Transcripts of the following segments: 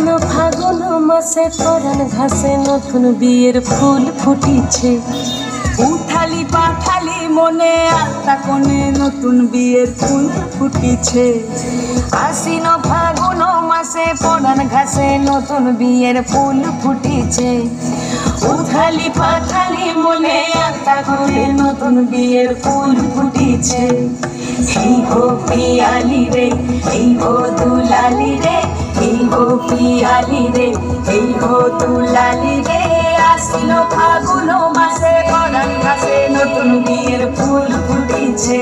আশ্বিন ফাগুন মাসে পরাণ ঘাসে নতুন বিয়ের ফুল ফুটিছে। উঠালি পাঠালি মনে আলতা কোণে নতুন বিয়ের ফুল ফুটিছে। আশ্বিন ফাগুন মাসে পরাণ ঘাসে নতুন বিয়ের ফুল ফুটিছে। উথালি পাথালি মনে আলতা কোণে নতুন বিয়ের ফুল ফুটিছে। এই গো পিয়ালি রে, এই গো দুলালি রে, এই গো পিয়ালি রে, এই গো দুলালি রে। আশ্বিন ফাগুন মাসে পরাণ ঘাসে নতুন বিয়ের ফুল ফুটিছে।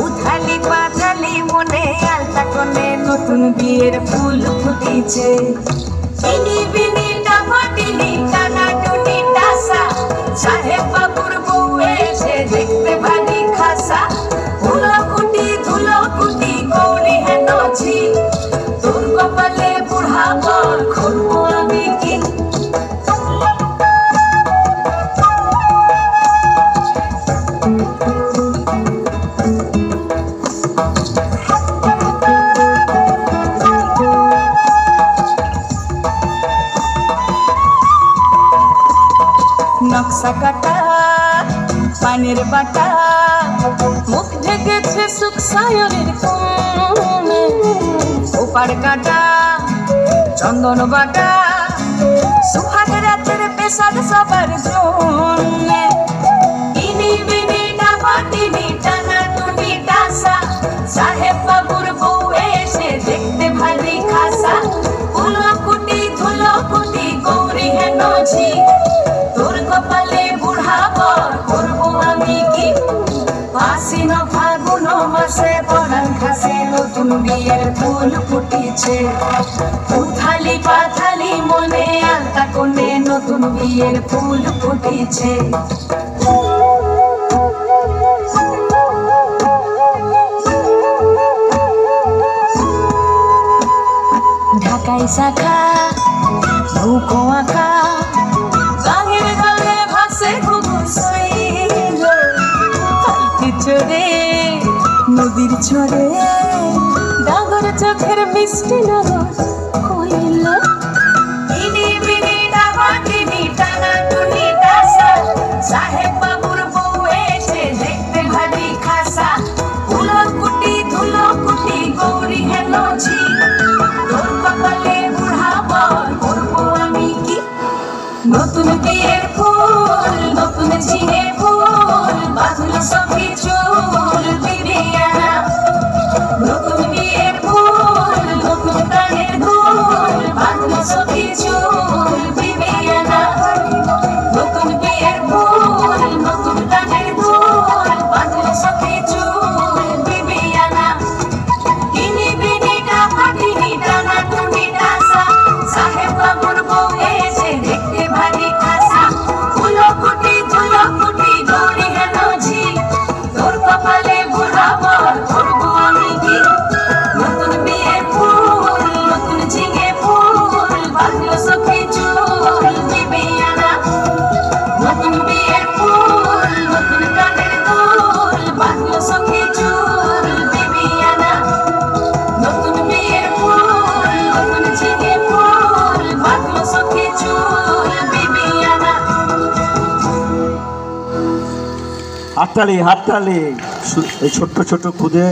উথালি পাথালি মনে আলতা কোণে নতুন বিয়ের ফুল ফুটিছে। ইনি বিনি টামাটিনি টানা টুনি টাসা, সাহেব বাবুর বউ এসে দেখতে ভারী খাসা। ধুলো কুটি গৌরী হেন ছি, তোর কপালে বুড়া বর খুলবো আমি কি। নকশা কাটা পানের বাটা, মুখ ঢেকেছে সুখ সায়নের কোণে। ওপার কাটা চন্দন বাটা, সুহাগ রাতের পেশাদ সবার জন্যে। ইনি বিনি টামাটিনি টানা টুনি টাসা, সাহেব বাবুর বউ এসে দেখতে ভারী খাসা। ধুলো কুটি গৌরী হেন ছি, তোর কপালে বুড়া বর করবো আমি কি। আশ্বিন ফাগুন মাসে পরাণ ঘাসে নতুন বিয়ের ফুল ফুটিছে। উথালি পাথালি মনে আলতা কোণে নতুন বিয়ের ফুল ফুটিছে। ঢাকাই শাখা নৌকো আঁকা, গাঙের গালে ভাসে ঘুঘু শৈল। হালকি চড়ে নদীর ঝরে ডাগর চোখের মিষ্টি নগর কইল। ইনি বিনি টামাটিনি টানা টুনি টাসা, সাহেব বাবুর বউ এসে দেখতে ভারী খাসা। ধুলো কুটি গৌরী হেন ছি, তোর কপালে বুড়া বর করবো আমি কি। নতুন বিয়ের ফুল নতুন ঝিঙে ফুল, বাঁধল সখী চুল বিবিয়ানা। নতুন বিয়ের ফুল নতুন কানের দুল, বাঁধল সখী চুল বিবিয়ানা। নতুন বিয়ের ফুল নতুন কানের দুল, বাঁধল সখী চুল বিবিয়ানা। ইনি বিনি টামাটিনি টানা টুনি টাসা, সাহেব বাবুর বউ এসে দেখতে ভারী খাসা। ধুলো কুটি গৌরী হেন ছি, তোর কপালে বুড়া বর করবো আমি কি। নতুন বিয়ের ফুল নতুন ঝিঙে ফুল, বাঁধল সখী চুল বিবিয়ানা। নতুন বিয়ের ফুল নতুন কানের দুল, বাঁধল সখী চুল বিবিয়ানা। নতুন বিয়ের ফুল নতুন ঝিঙে ফুল, বাঁধল সখী চুল বিবিয়ানা। হাততালি হাততালি। এই ছোট্ট ছোট্ট খুদে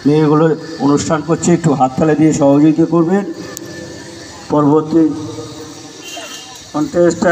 মেয়েগুলো অনুষ্ঠান করছে, একটু হাততালি দিয়ে সহযোগিতা করবেন। পরবর্তী কন্টেস্ট